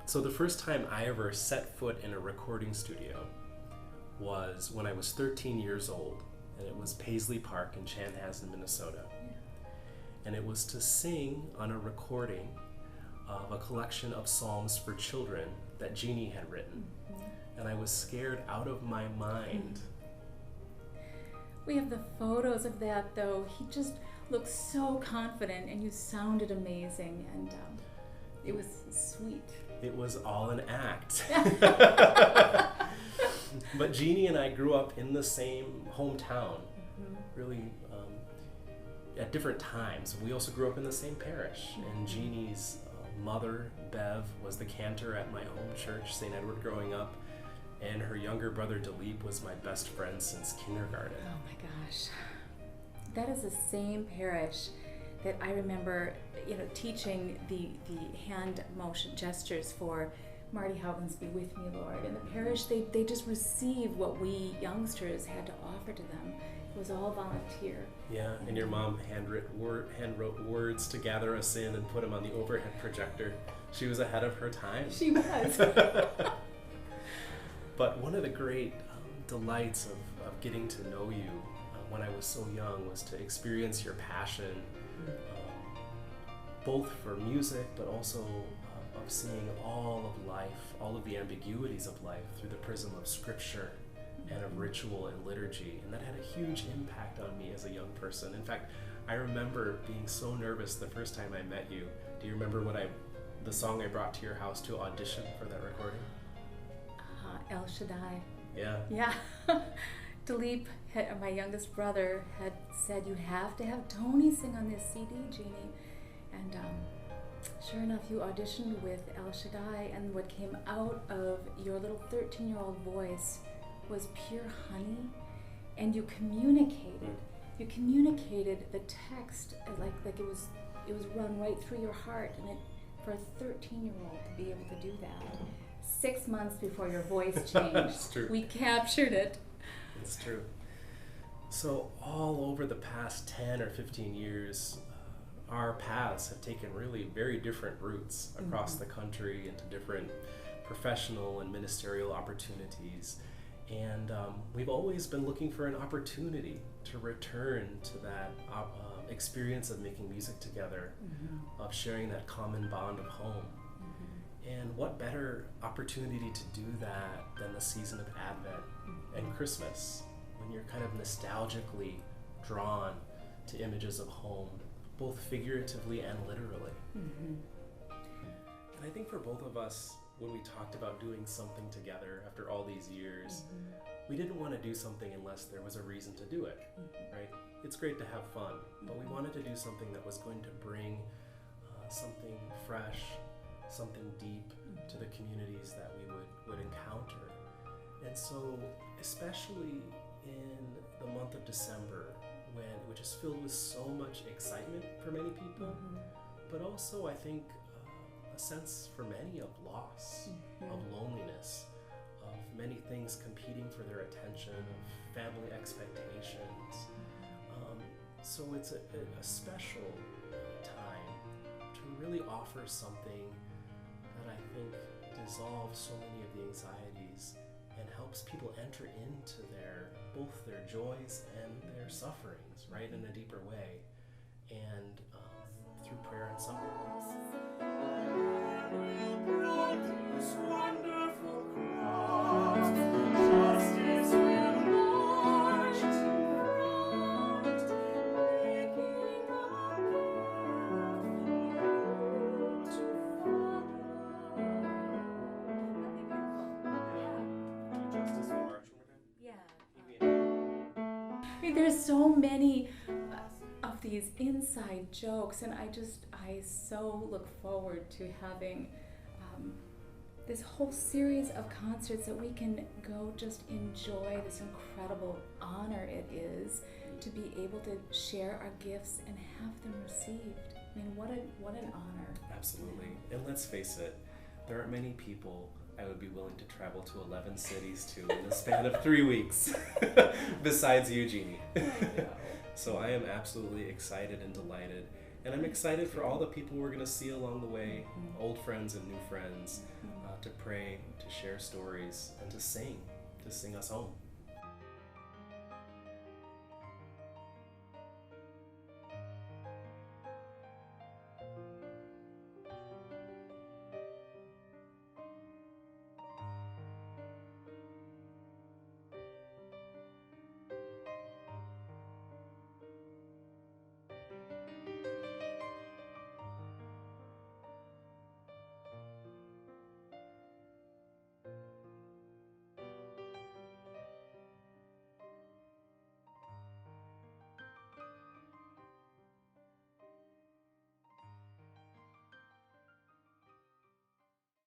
So the first time I ever set foot in a recording studio was when I was 13 years old, and it was Paisley Park in Chanhassen, Minnesota. And it was to sing on a recording of a collection of psalms for children that Jeanne had written. And I was scared out of my mind. We have the photos of that, though. He just looked so confident, and you sounded amazing, and it was sweet. It was all an act. But Jeanne and I grew up in the same hometown, really at different times. We also grew up in the same parish, and Jeanne's mother, Bev, was the cantor at my home church, St. Edward, growing up, and her younger brother, Dilip, was my best friend since kindergarten. Oh my gosh. That is the same parish that I remember, teaching the hand motion gestures for Marty Haugen's Be With Me, Lord. And the parish, they just received what we youngsters had to offer to them. It was all volunteer. Yeah, and your mom handwrote words to gather us in and put them on the overhead projector. She was ahead of her time. She was. But one of the great delights of getting to know you when I was so young was to experience your passion, both for music, but also of seeing all of life, all of the ambiguities of life through the prism of scripture and of ritual and liturgy. And that had a huge impact on me as a young person. In fact, I remember being so nervous the first time I met you. Do you remember the song I brought to your house to audition for that recording? El Shaddai. Yeah. Yeah. Dilip, my youngest brother, had said, you have to have Tony sing on this CD, Jeanne. And sure enough, you auditioned with El Shaddai, and what came out of your little 13-year-old voice was pure honey, and you communicated the text like it was run right through your heart, and for a 13-year-old to be able to do that 6 months before your voice changed. It's true. We captured it. It's true. So all over the past 10 or 15 years, our paths have taken really very different routes across the country into different professional and ministerial opportunities. And we've always been looking for an opportunity to return to that experience of making music together, of sharing that common bond of home. And what better opportunity to do that than the season of Advent and Christmas, when you're kind of nostalgically drawn to images of home, both figuratively and literally. And I think for both of us, when we talked about doing something together after all these years, we didn't want to do something unless there was a reason to do it, right? It's great to have fun, but we wanted to do something that was going to bring something fresh, something deep to the communities that we would encounter. And so, especially in the month of December, which is filled with so much excitement for many people, but also I think a sense for many of loss, of loneliness, of many things competing for their attention, of family expectations. So it's a special time to really offer something that I think dissolves so many of the anxieties and helps people enter into both their joys and their sufferings, right, in a deeper way, and through prayer and song. This wonderful cross, justice will march to front, making a path for you to follow. Justice will march. There's so many of these inside jokes, and I so look forward to having this whole series of concerts that we can go just enjoy this incredible honor it is to be able to share our gifts and have them received. I mean, what an honor. Absolutely. And let's face it, there aren't many people I would be willing to travel to 11 cities to in the span of 3 weeks, besides you, Jeanne. So I am absolutely excited and delighted. And I'm excited for all the people we're going to see along the way, old friends and new friends. to pray, to share stories, and to sing us home.